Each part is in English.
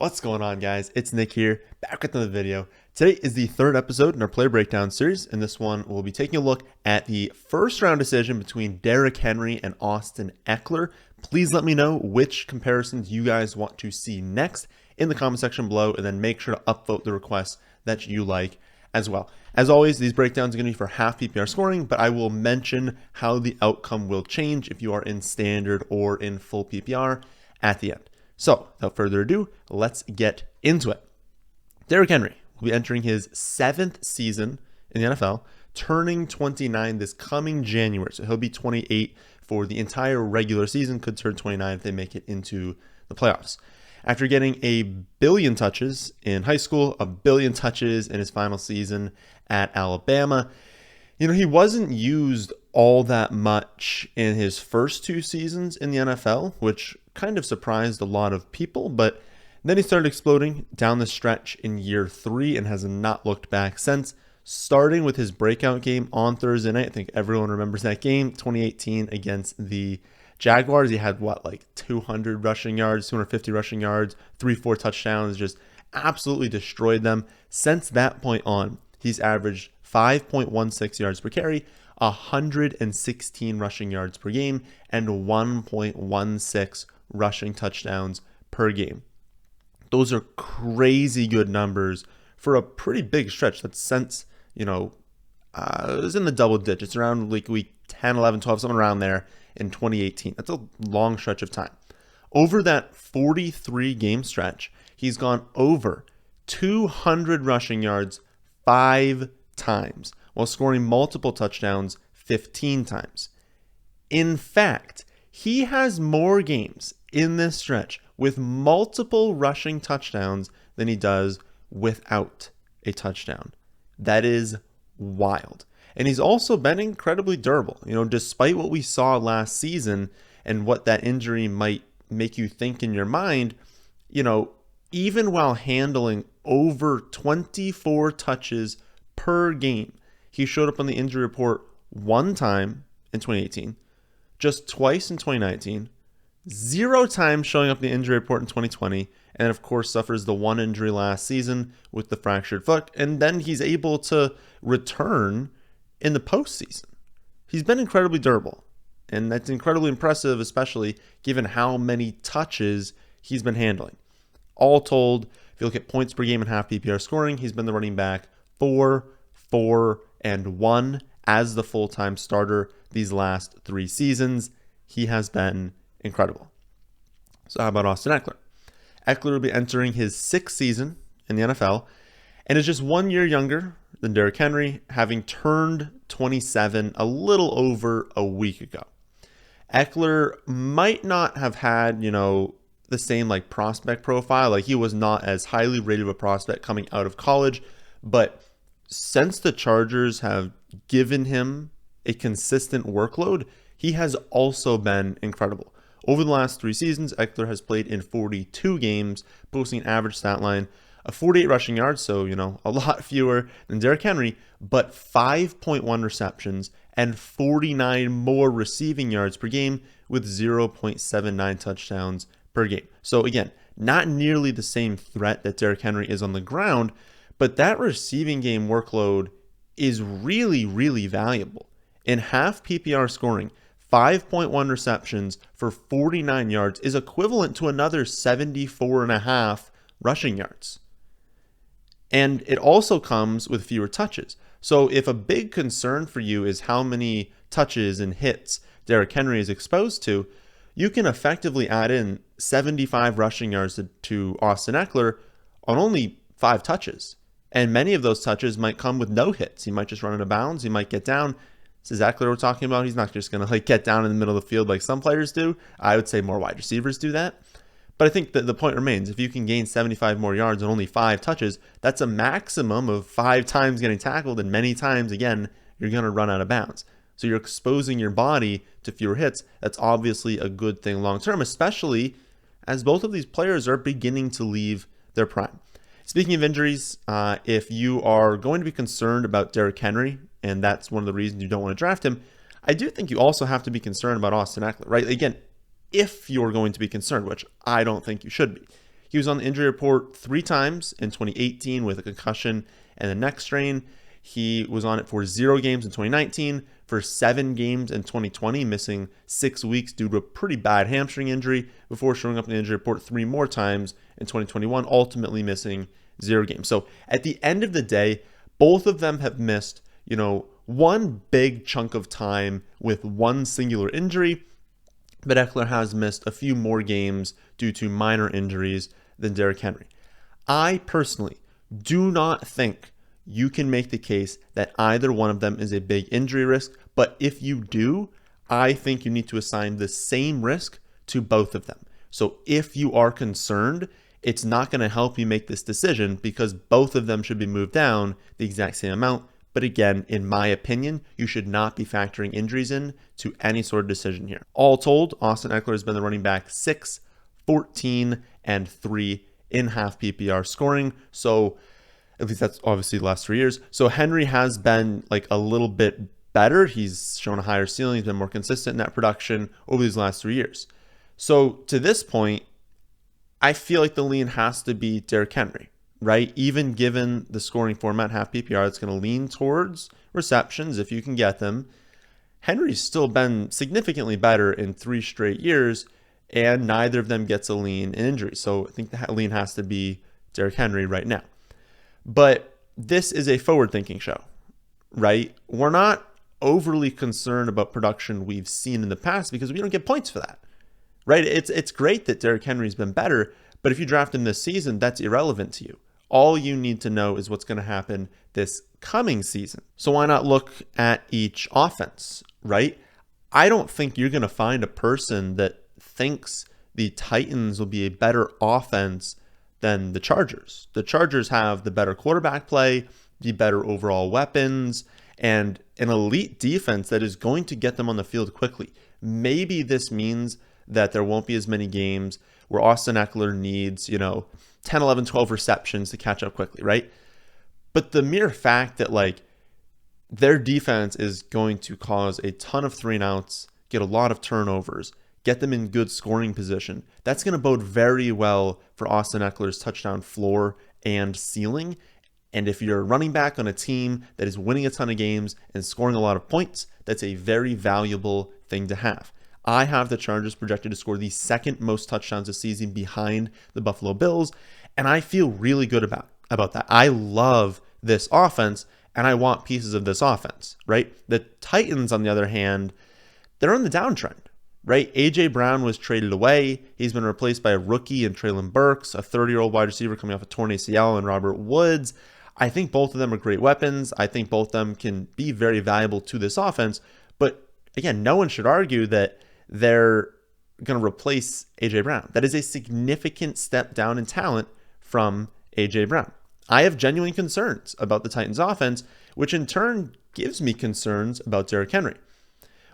What's going on, guys? It's Nick here, back with another video. Today is the third episode in our player breakdown series. In this one, we'll be taking a look at the first round decision between Derrick Henry and Austin Ekeler. Please let me know which comparisons you guys want to see next in the comment section below, and then make sure to upvote the requests that you like as well. As always, these breakdowns are going to be for half PPR scoring, but I will mention how the outcome will change if you are in standard or in full PPR at the end. So, without further ado, let's get into it. Derrick Henry will be entering his 7th season in the NFL, turning 29 this coming January. So he'll be 28 for the entire regular season, could turn 29 if they make it into the playoffs. After getting a billion touches in high school, a billion touches in his final season at Alabama, he wasn't used all that much in his first 2 seasons in the NFL, which kind of surprised a lot of people, but then he started exploding down the stretch in year 3 and has not looked back since, starting with his breakout game on Thursday night. I think everyone remembers that game, 2018 against the Jaguars. He had 200 rushing yards, 250 rushing yards, 3-4 touchdowns, just absolutely destroyed them. Since that point on, he's averaged 5.16 yards per carry, 116 rushing yards per game, and 1.16 rushing touchdowns per game. Those are crazy good numbers for a pretty big stretch. That's since, it was in the double digits, around like week 10, 11, 12, something around there in 2018. That's a long stretch of time. Over that 43 game stretch, he's gone over 200 rushing yards 5 times while scoring multiple touchdowns 15 times. In fact, he has more games in this stretch with multiple rushing touchdowns than he does without a touchdown. That is wild. And he's also been incredibly durable. Despite what we saw last season and what that injury might make you think in your mind, even while handling over 24 touches per game, he showed up on the injury report 1 time in 2018, just twice in 2019, 0 times showing up in the injury report in 2020, and of course suffers the 1 injury last season with the fractured foot, and then he's able to return in the postseason. He's been incredibly durable, and that's incredibly impressive, especially given how many touches he's been handling. All told, if you look at points per game and half PPR scoring, he's been the running back 4, 4, and 1 as the full-time starter these last 3 seasons. He has been incredible. So how about Austin Ekeler? Ekeler will be entering his 6th season in the NFL and is just 1 year younger than Derrick Henry, having turned 27 a little over a week ago. Ekeler might not have had, the same prospect profile. He was not as highly rated of a prospect coming out of college, but since the Chargers have given him a consistent workload, he has also been incredible. Over the last 3 seasons, Ekeler has played in 42 games, posting an average stat line of 48 rushing yards, so, a lot fewer than Derrick Henry, but 5.1 receptions and 49 more receiving yards per game with 0.79 touchdowns per game. So again, not nearly the same threat that Derrick Henry is on the ground, but that receiving game workload is really, really valuable. In half PPR scoring, 5.1 receptions for 49 yards is equivalent to another 74.5 rushing yards. And it also comes with fewer touches. So if a big concern for you is how many touches and hits Derrick Henry is exposed to, you can effectively add in 75 rushing yards to Austin Ekeler on only 5 touches. And many of those touches might come with no hits. He might just run out of bounds. He might get down. This is Ekeler we're talking about. He's not just going to get down in the middle of the field like some players do. I would say more wide receivers do that. But I think that the point remains, if you can gain 75 more yards on only 5 touches, that's a maximum of 5 times getting tackled, and many times, again, you're going to run out of bounds. So you're exposing your body to fewer hits. That's obviously a good thing long term, especially as both of these players are beginning to leave their prime. Speaking of injuries, if you are going to be concerned about Derrick Henry, and that's one of the reasons you don't want to draft him, I do think you also have to be concerned about Austin Ekeler, right? Again, if you're going to be concerned, which I don't think you should be. He was on the injury report 3 times in 2018 with a concussion and a neck strain. He was on it for 0 games in 2019, for 7 games in 2020, missing 6 weeks due to a pretty bad hamstring injury before showing up in the injury report 3 more times in 2021, ultimately missing 0 games. So at the end of the day, both of them have missed, one big chunk of time with one singular injury, but Ekeler has missed a few more games due to minor injuries than Derrick Henry. I personally do not think you can make the case that either one of them is a big injury risk, but if you do, I think you need to assign the same risk to both of them. So if you are concerned, it's not going to help you make this decision because both of them should be moved down the exact same amount. But again, in my opinion, you should not be factoring injuries in to any sort of decision here. All told, Austin Ekeler has been the running back 6, 14, and 3 in half PPR scoring. So at least that's obviously the last 3 years. So Henry has been like a little bit better. He's shown a higher ceiling. He's been more consistent in that production over these last 3 years. So to this point, I feel like the lean has to be Derrick Henry, right? Even given the scoring format, half PPR, it's going to lean towards receptions if you can get them. Henry's still been significantly better in 3 straight years, and neither of them gets a lean in injury. So I think the lean has to be Derrick Henry right now. But this is a forward-thinking show, right? We're not overly concerned about production we've seen in the past because we don't get points for that, right? It's great that Derrick Henry's been better, but if you draft him this season, that's irrelevant to you. All you need to know is what's going to happen this coming season. So why not look at each offense, right? I don't think you're going to find a person that thinks the Titans will be a better offense than the Chargers. The Chargers have the better quarterback play, the better overall weapons, and an elite defense that is going to get them on the field quickly. Maybe this means that there won't be as many games where Austin Ekeler needs, 10, 11, 12 receptions to catch up quickly, right? But the mere fact that their defense is going to cause a ton of 3-and-outs, get a lot of turnovers, get them in good scoring position, that's going to bode very well for Austin Ekeler's touchdown floor and ceiling. And if you're a running back on a team that is winning a ton of games and scoring a lot of points, that's a very valuable thing to have. I have the Chargers projected to score the 2nd most touchdowns this season behind the Buffalo Bills, and I feel really good about that. I love this offense, and I want pieces of this offense, right? The Titans, on the other hand, they're on the downtrend, right? A.J. Brown was traded away. He's been replaced by a rookie in Treylon Burks, a 30-year-old wide receiver coming off a torn ACL, and Robert Woods. I think both of them are great weapons. I think both of them can be very valuable to this offense. But again, no one should argue that they're going to replace A.J. Brown. That is a significant step down in talent from A.J. Brown. I have genuine concerns about the Titans offense, which in turn gives me concerns about Derrick Henry.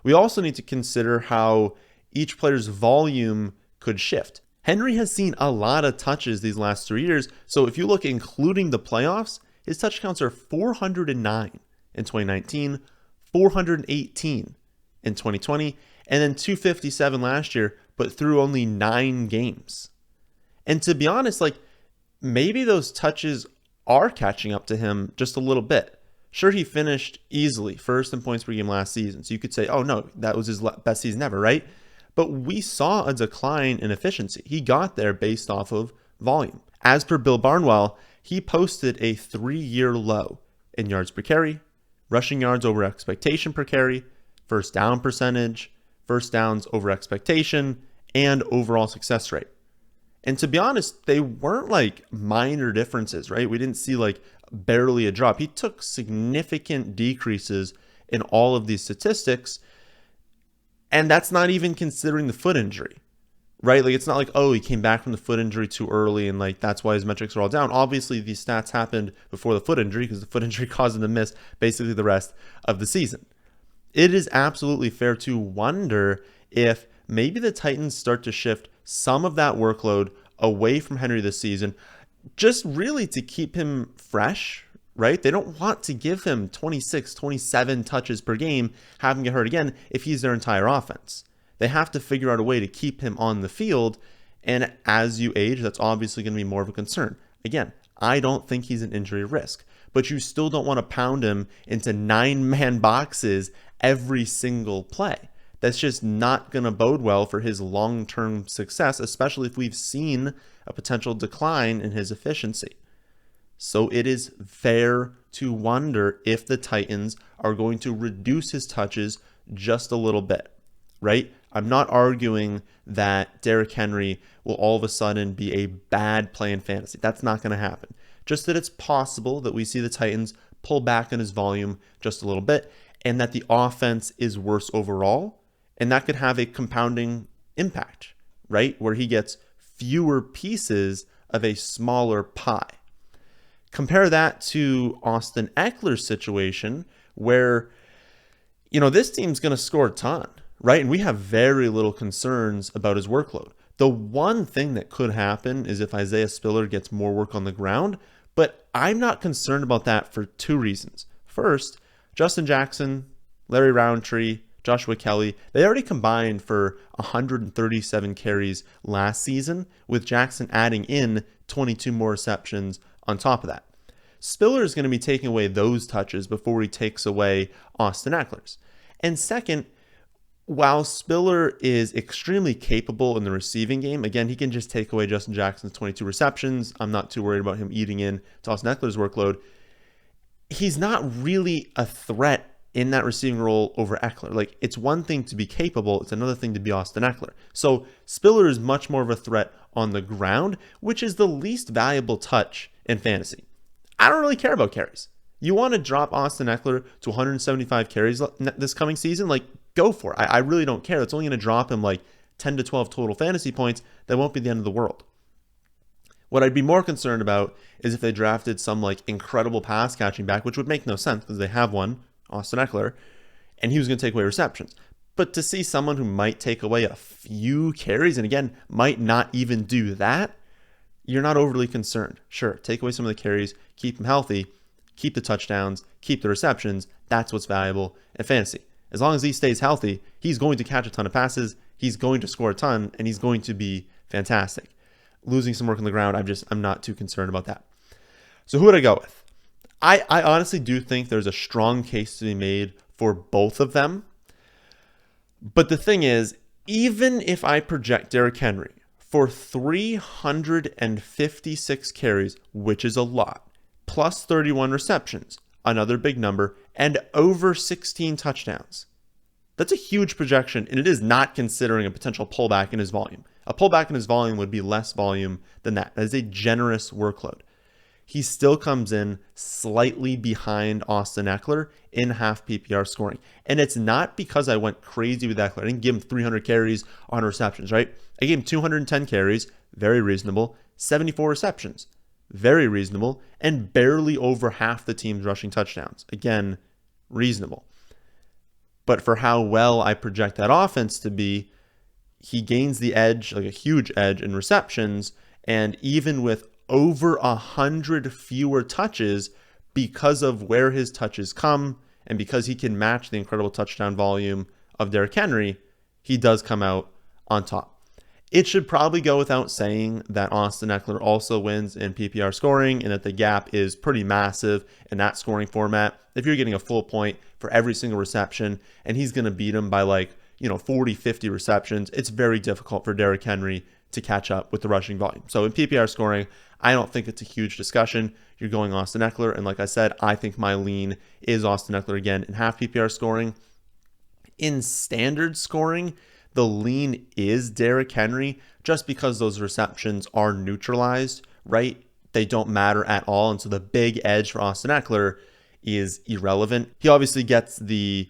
We also need to consider how each player's volume could shift. Henry has seen a lot of touches these last 3 years, so if you look including the playoffs, his touch counts are 409 in 2019, 418 in 2020, and then 257 last year, but through only 9 games. And to be honest, maybe those touches are catching up to him just a little bit. Sure, he finished easily first in points per game last season, so you could say, oh no, that was his best season ever, right? But we saw a decline in efficiency. He got there based off of volume. As per Bill Barnwell, he posted a 3-year low in yards per carry, rushing yards over expectation per carry, first down percentage, first downs over expectation, and overall success rate. And to be honest, they weren't minor differences, right? We didn't see barely a drop. He took significant decreases in all of these statistics, and that's not even considering the foot injury, right? It's not he came back from the foot injury too early and that's why his metrics are all down. Obviously, these stats happened before the foot injury because the foot injury caused him to miss basically the rest of the season. It is absolutely fair to wonder if maybe the Titans start to shift some of that workload away from Henry this season, just really to keep him fresh, right? They don't want to give him 26, 27 touches per game, have him get hurt again if he's their entire offense. They have to figure out a way to keep him on the field, And as you age, that's obviously going to be more of a concern. Again, I don't think he's an injury risk, but you still don't want to pound him into 9-man boxes every single play. That's just not going to bode well for his long-term success, especially if we've seen a potential decline in his efficiency. So it is fair to wonder if the Titans are going to reduce his touches just a little bit, right? I'm not arguing that Derrick Henry will all of a sudden be a bad play in fantasy. That's not going to happen. Just that it's possible that we see the Titans pull back on his volume just a little bit and that the offense is worse overall. And that could have a compounding impact, right? Where he gets fewer pieces of a smaller pie. Compare that to Austin Ekeler's situation where, this team's going to score a ton, right? And we have very little concerns about his workload. The one thing that could happen is if Isaiah Spiller gets more work on the ground, but I'm not concerned about that for two reasons. First, Justin Jackson, Larry Roundtree, Joshua Kelly, they already combined for 137 carries last season, with Jackson adding in 22 more receptions on top of that. Spiller is going to be taking away those touches before he takes away Austin Ekeler's. And second, while Spiller is extremely capable in the receiving game, again, he can just take away Justin Jackson's 22 receptions. I'm not too worried about him eating in to Austin Ekeler's workload. He's not really a threat in that receiving role over Ekeler. Like, it's one thing to be capable, it's another thing to be Austin Ekeler. So Spiller is much more of a threat on the ground, which is the least valuable touch in fantasy. I don't really care about carries. You want to drop Austin Ekeler to 175 carries this coming season? Like, go for it. I really don't care. That's only going to drop him like 10 to 12 total fantasy points. That won't be the end of the world. What I'd be more concerned about is if they drafted some like incredible pass catching back, which would make no sense because they have one, Austin Ekeler, and he was going to take away receptions. But to see someone who might take away a few carries, and again, might not even do that, you're not overly concerned. Sure, take away some of the carries, keep him healthy, keep the touchdowns, keep the receptions. That's what's valuable in fantasy. As long as he stays healthy, he's going to catch a ton of passes, he's going to score a ton, and he's going to be fantastic. Losing some work on the ground, I'm not too concerned about that. So who would I go with? I honestly do think there's a strong case to be made for both of them. But the thing is, even if I project Derrick Henry for 356 carries, which is a lot, plus 31 receptions, another big number, and over 16 touchdowns, that's a huge projection, and it is not considering a potential pullback in his volume. A pullback in his volume would be less volume than that. That is a generous workload. He still comes in slightly behind Austin Ekeler in half PPR scoring. And it's not because I went crazy with Ekeler. I didn't give him 300 carries on receptions, right? I gave him 210 carries, very reasonable, 74 receptions, very reasonable, and barely over half the team's rushing touchdowns. Again, reasonable. But for how well I project that offense to be, he gains the edge, like a huge edge in receptions, and even with over 100 fewer touches because of where his touches come and because he can match the incredible touchdown volume of Derrick Henry, he does come out on top. It should probably go without saying that Austin Ekeler also wins in PPR scoring and that the gap is pretty massive in that scoring format. If you're getting a full point for every single reception and he's going to beat him by 40, 50 receptions, it's very difficult for Derrick Henry to catch up with the rushing volume. So in PPR scoring, I don't think it's a huge discussion. You're going Austin Ekeler, and like I said, I think my lean is Austin Ekeler again in half PPR scoring. In standard scoring, the lean is Derrick Henry just because those receptions are neutralized, right? They don't matter at all, and so the big edge for Austin Ekeler is irrelevant. He obviously gets the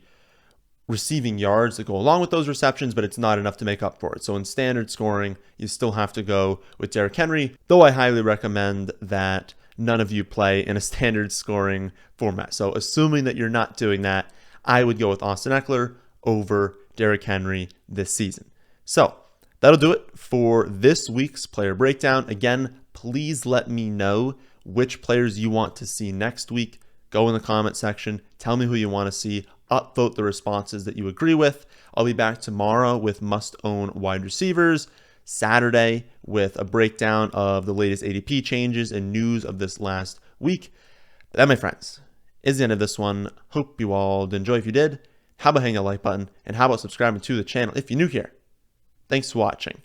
receiving yards that go along with those receptions, but it's not enough to make up for it. So in standard scoring, you still have to go with Derrick Henry, though I highly recommend that none of you play in a standard scoring format. So assuming that you're not doing that, I would go with Austin Ekeler over Derrick Henry this season. So that'll do it for this week's player breakdown. Again, please let me know which players you want to see next week. Go in the comment section. Tell me who you want to see. Upvote the responses that you agree with. I'll be back tomorrow with must-own wide receivers. Saturday with a breakdown of the latest ADP changes and news of this last week. But that, my friends, is the end of this one. Hope you all did enjoy. If you did, how about hitting a like button, and how about subscribing to the channel if you're new here? Thanks for watching.